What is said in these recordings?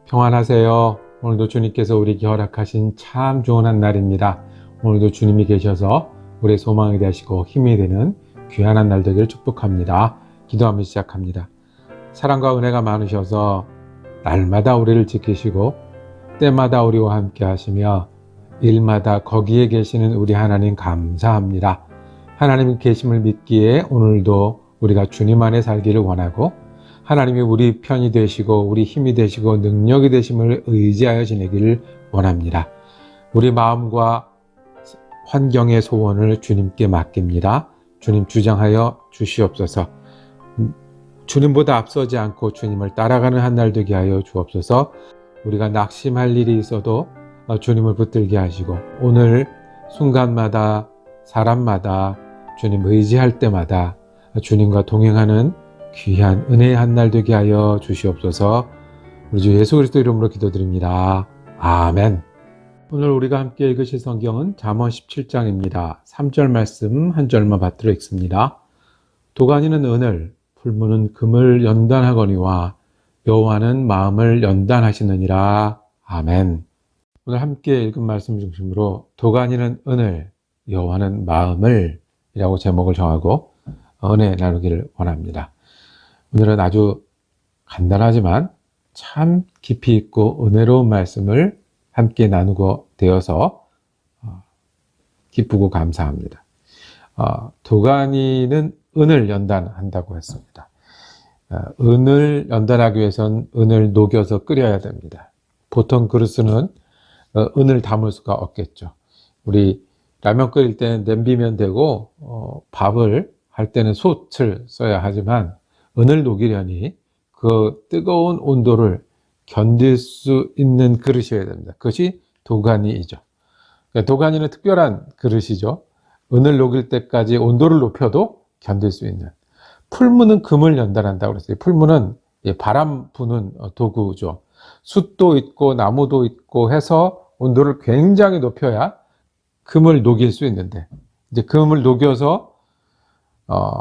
평안하세요. 오늘도 주님께서 우리에게 허락하신 참 좋은 한 날입니다. 오늘도 주님이 계셔서 우리의 소망이 되시고 힘이 되는 귀한 한 날 되기를 축복합니다. 기도하며 시작합니다. 사랑과 은혜가 많으셔서 날마다 우리를 지키시고 때마다 우리와 함께 하시며 일마다 거기에 계시는 우리 하나님 감사합니다. 하나님 계심을 믿기에 오늘도 우리가 주님 안에 살기를 원하고 하나님이 우리 편이 되시고 우리 힘이 되시고 능력이 되심을 의지하여 지내기를 원합니다. 우리 마음과 환경의 소원을 주님께 맡깁니다. 주님 주장하여 주시옵소서. 주님보다 앞서지 않고 주님을 따라가는 한 날 되게 하여 주옵소서. 우리가 낙심할 일이 있어도 주님을 붙들게 하시고 오늘 순간마다 사람마다 주님 의지할 때마다 주님과 동행하는 귀한 은혜의 한 날 되게 하여 주시옵소서. 우리 주 예수 그리스도 이름으로 기도드립니다. 아멘. 오늘 우리가 함께 읽으실 성경은 잠언 17장입니다. 3절 말씀 한 절만 받들어 읽습니다. 도가니는 은을, 풀무는 금을 연단하거니와 여호와는 마음을 연단하시느니라. 아멘. 오늘 함께 읽은 말씀 중심으로 도가니는 은을, 여호와는 마음을 이라고 제목을 정하고 은혜 나누기를 원합니다. 오늘은 아주 간단하지만 참 깊이 있고 은혜로운 말씀을 함께 나누고 되어서 기쁘고 감사합니다. 도가니는 은을 연단한다고 했습니다. 은을 연단하기 위해서는 은을 녹여서 끓여야 됩니다. 보통 그릇은 은을 담을 수가 없겠죠. 우리 라면 끓일 때는 냄비면 되고 밥을 할 때는 솥을 써야 하지만 은을 녹이려니 그 뜨거운 온도를 견딜 수 있는 그릇이어야 됩니다. 그것이 도가니이죠. 그러니까 도가니는 특별한 그릇이죠. 은을 녹일 때까지 온도를 높여도 견딜 수 있는. 풀무는 금을 연단한다고 그랬어요. 풀무는 바람 부는 도구죠. 숯도 있고 나무도 있고 해서 온도를 굉장히 높여야 금을 녹일 수 있는데 이제 금을 녹여서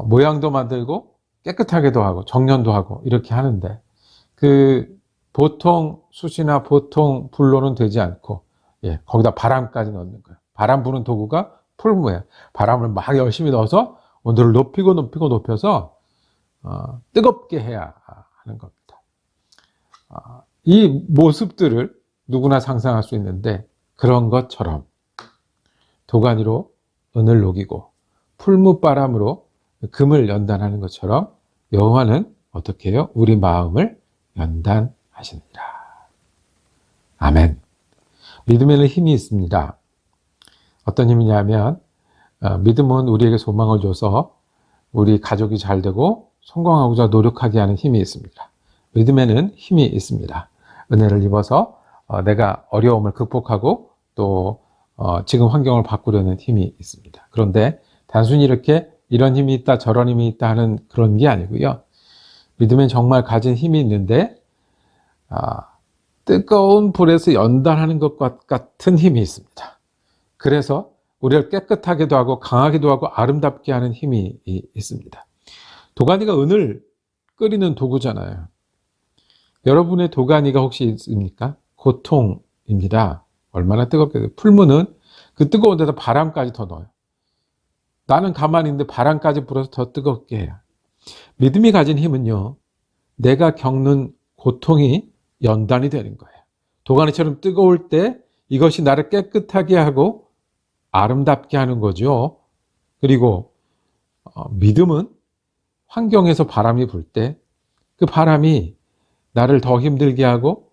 모양도 만들고 깨끗하게도 하고 정련도 하고 이렇게 하는데 보통 숯이나 보통 불로는 되지 않고 거기다 바람까지 넣는 거예요. 바람 부는 도구가 풀무예요. 바람을 막 열심히 넣어서 온도를 높여서 뜨겁게 해야 하는 겁니다. 이 모습들을 누구나 상상할 수 있는데 그런 것처럼 도가니로 은을 녹이고 풀무바람으로 금을 연단하는 것처럼 여호와는 어떻게 해요? 우리 마음을 연단하시느니라. 아멘. 믿음에는 힘이 있습니다. 어떤 힘이냐면 믿음은 우리에게 소망을 줘서 우리 가족이 잘 되고 성공하고자 노력하게 하는 힘이 있습니다. 믿음에는 힘이 있습니다. 은혜를 입어서 내가 어려움을 극복하고 또 지금 환경을 바꾸려는 힘이 있습니다. 그런데 단순히 이런 힘이 있다 저런 힘이 있다 하는 그런 게 아니고요. 믿음엔 정말 가진 힘이 있는데 뜨거운 불에서 연단하는 것과 같은 힘이 있습니다. 그래서 우리를 깨끗하게도 하고 강하게도 하고 아름답게 하는 힘이 있습니다. 도가니가 은을 끓이는 도구잖아요. 여러분의 도가니가 혹시 있습니까? 고통입니다. 얼마나 뜨겁게 풀무는 그 뜨거운 데다 바람까지 더 넣어요. 나는 가만히 있는데 바람까지 불어서 더 뜨겁게 해요. 믿음이 가진 힘은요, 내가 겪는 고통이 연단이 되는 거예요. 도가니처럼 뜨거울 때 이것이 나를 깨끗하게 하고 아름답게 하는 거죠. 그리고 믿음은 환경에서 바람이 불 때 그 바람이 나를 더 힘들게 하고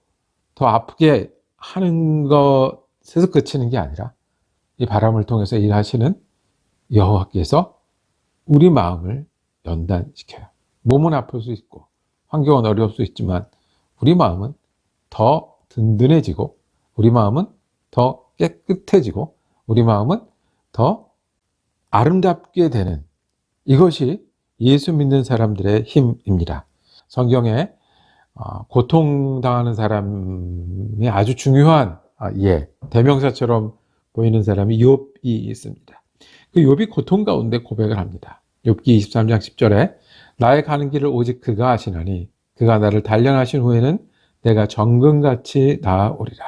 더 아프게 하는 것에서 그치는 게 아니라 이 바람을 통해서 일하시는 여호와께서 우리 마음을 연단시켜요. 몸은 아플 수 있고 환경은 어려울 수 있지만 우리 마음은 더 든든해지고 우리 마음은 더 깨끗해지고 우리 마음은 더 아름답게 되는 이것이 예수 믿는 사람들의 힘입니다. 성경에 고통당하는 사람이 아주 중요한 대명사처럼 보이는 사람이 욥이 있습니다. 그 욥이 고통 가운데 고백을 합니다. 욥기 23장 10절에 나의 가는 길을 오직 그가 아시나니 그가 나를 단련하신 후에는 내가 정금같이 나아오리라.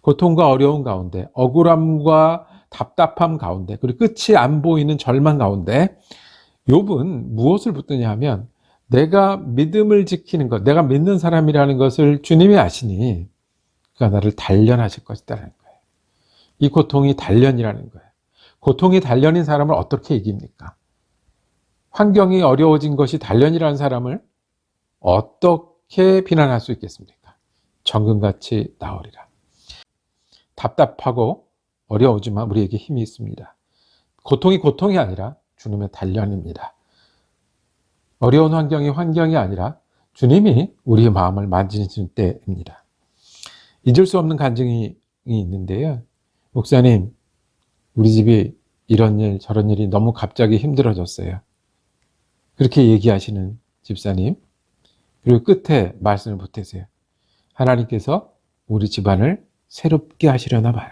고통과 어려움 가운데, 억울함과 답답함 가운데, 그리고 끝이 안 보이는 절망 가운데 욥은 무엇을 붙드냐 하면 내가 믿음을 지키는 것, 내가 믿는 사람이라는 것을 주님이 아시니 그가 나를 단련하실 것이다라는 거예요. 이 고통이 단련이라는 거예요. 고통이 단련인 사람을 어떻게 이깁니까? 환경이 어려워진 것이 단련이라는 사람을 어떻게 비난할 수 있겠습니까? 정금같이 나으리라. 답답하고 어려우지만 우리에게 힘이 있습니다. 고통이 아니라 주님의 단련입니다. 어려운 환경이 아니라 주님이 우리의 마음을 만지는 때입니다. 잊을 수 없는 간증이 있는데요. 목사님, 우리 집이 이런 일 저런 일이 너무 갑자기 힘들어졌어요. 그렇게 얘기하시는 집사님, 그리고 끝에 말씀을 보태세요. 하나님께서 우리 집안을 새롭게 하시려나 봐요.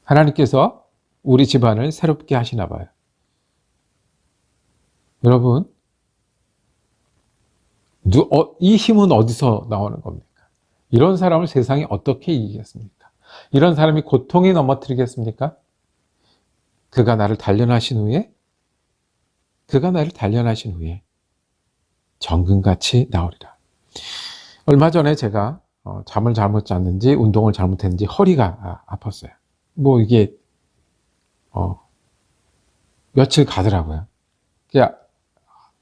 하나님께서 우리 집안을 새롭게 하시나 봐요. 여러분, 이 힘은 어디서 나오는 겁니까? 이런 사람을 세상이 어떻게 이기겠습니까? 이런 사람이 고통이 넘어뜨리겠습니까? 그가 나를 단련하신 후에 정금같이 나오리라. 얼마 전에 제가 잠을 잘못 잤는지 운동을 잘못했는지 허리가 아팠어요. 뭐 이게 며칠 가더라고요.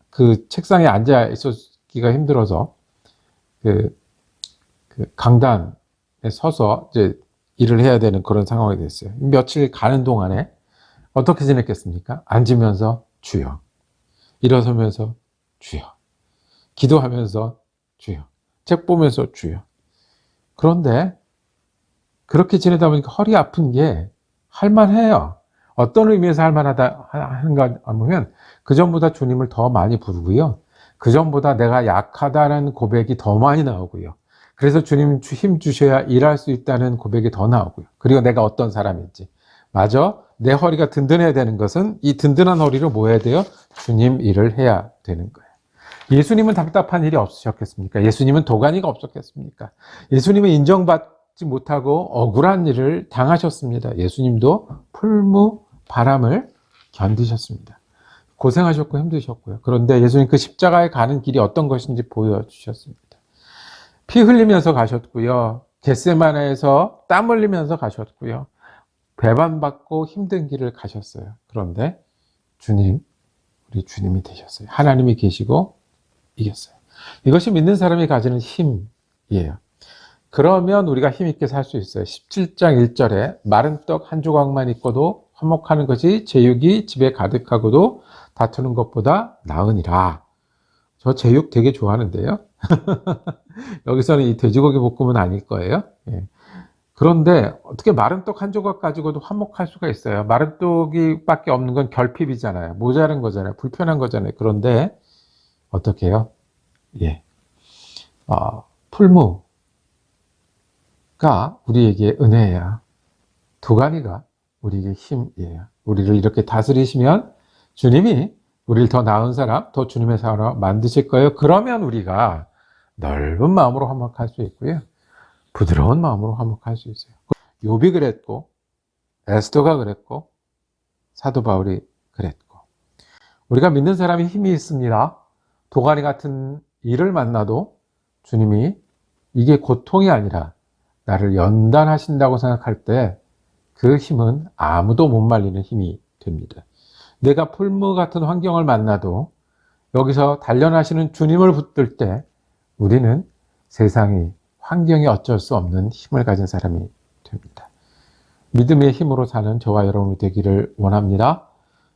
그 책상에 앉아 있기가 힘들어서 그 강단에 서서 이제 일을 해야 되는 그런 상황이 됐어요. 며칠 가는 동안에 어떻게 지냈겠습니까? 앉으면서 주여, 일어서면서 주여, 기도하면서 주여, 책 보면서 주여. 그런데 그렇게 지내다 보니까 허리 아픈 게 할만해요. 어떤 의미에서 할만하다 하는가 하면 그전보다 주님을 더 많이 부르고요. 그전보다 내가 약하다는 고백이 더 많이 나오고요. 그래서 주님 힘 주셔야 일할 수 있다는 고백이 더 나오고요. 그리고 내가 어떤 사람인지. 맞아, 내 허리가 든든해야 되는 것은 이 든든한 허리로 뭐 해야 돼요? 주님 일을 해야 되는 거예요. 예수님은 답답한 일이 없으셨겠습니까? 예수님은 도가니가 없었겠습니까? 예수님은 인정받지 못하고 억울한 일을 당하셨습니다. 예수님도 풀무 바람을 견디셨습니다. 고생하셨고 힘드셨고요. 그런데 예수님 그 십자가에 가는 길이 어떤 것인지 보여주셨습니다. 피 흘리면서 가셨고요. 겟세마네에서 땀 흘리면서 가셨고요. 배반받고 힘든 길을 가셨어요. 그런데 우리 주님이 되셨어요. 하나님이 계시고 이겼어요. 이것이 믿는 사람이 가지는 힘이에요. 그러면 우리가 힘있게 살 수 있어요. 17장 1절에 마른 떡 한 조각만 있고도 화목하는 것이 제육이 집에 가득하고도 다투는 것보다 나으니라. 저 제육 되게 좋아하는데요. 여기서는 이 돼지고기 볶음은 아닐 거예요. 예. 그런데 어떻게 마른 떡 한 조각 가지고도 화목할 수가 있어요? 마른 떡이 밖에 없는 건 결핍이잖아요. 모자란 거잖아요. 불편한 거잖아요. 그런데 어떻게 해요? 예. 풀무가 우리에게 은혜야. 도가니가 우리에게 힘이에요. 우리를 이렇게 다스리시면 주님이 우리를 더 나은 사람, 더 주님의 사람 만드실 거예요. 그러면 우리가 넓은 마음으로 화목할 수 있고요. 부드러운 마음으로 화목할 수 있어요. 욥이 그랬고, 에스더가 그랬고, 사도 바울이 그랬고. 우리가 믿는 사람이 힘이 있습니다. 도가니 같은 일을 만나도 주님이 이게 고통이 아니라 나를 연단하신다고 생각할 때 그 힘은 아무도 못 말리는 힘이 됩니다. 내가 풀무 같은 환경을 만나도 여기서 단련하시는 주님을 붙들 때 우리는 세상이, 환경이 어쩔 수 없는 힘을 가진 사람이 됩니다. 믿음의 힘으로 사는 저와 여러분이 되기를 원합니다.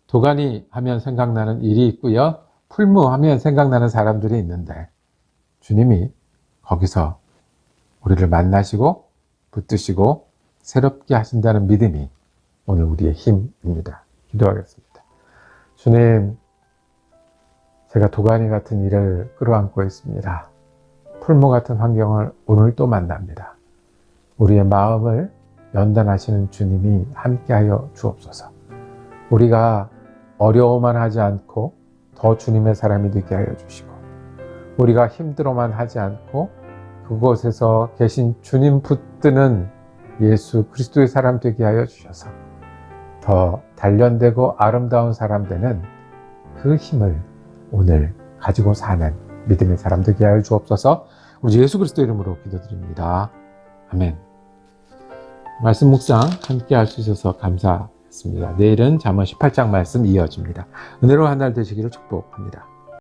도가니 하면 생각나는 일이 있고요. 풀무 하면 생각나는 사람들이 있는데 주님이 거기서 우리를 만나시고 붙드시고 새롭게 하신다는 믿음이 오늘 우리의 힘입니다. 기도하겠습니다. 주님, 제가 도가니 같은 일을 끌어안고 있습니다. 풀무 같은 환경을 오늘 또 만납니다. 우리의 마음을 연단하시는 주님이 함께하여 주옵소서. 우리가 어려워만 하지 않고 더 주님의 사람이 되게 하여 주시고 우리가 힘들어만 하지 않고 그곳에서 계신 주님 붙드는 예수 그리스도의 사람 되게 하여 주셔서 더 단련되고 아름다운 사람 되는 그 힘을 오늘 가지고 사는 믿음의 사람 되게 하여 주옵소서. 우리 예수 그리스도 이름으로 기도드립니다. 아멘. 말씀 묵상 함께 할 수 있어서 감사했습니다. 내일은 잠언 18장 말씀 이어집니다. 은혜로운 한 날 되시기를 축복합니다.